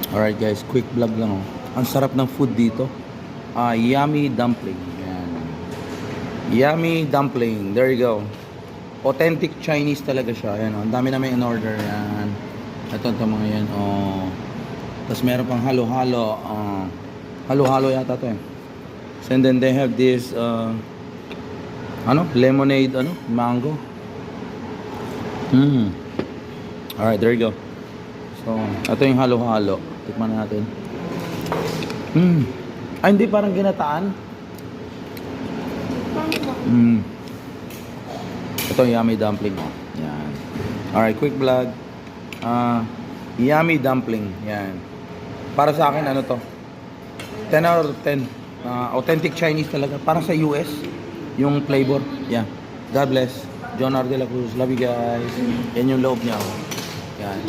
Alright guys, quick vlog lang oh. Ang sarap ng food dito. Yummy dumpling. Yan. Yummy dumpling. There you go. Authentic Chinese talaga siya. Ayan oh. Ang dami namin in order. Yan. Ito mga yan. Oh. Tapos meron pang halo-halo. Halo-halo yata to eh. So, and then they have this lemonade, mango. Alright, there you go. So, ito yung halo-halo. Tikman natin. Hindi, parang ginataan. Ito yung yummy dumpling. Yan. Alright, quick vlog. Yummy dumpling. Yan. Para sa akin, ano to? 10 out of 10. Authentic Chinese talaga. Parang sa US. Yung flavor. Yan. God bless. John R. De La Cruz. Love you guys. Yan yung loob niya. Yan.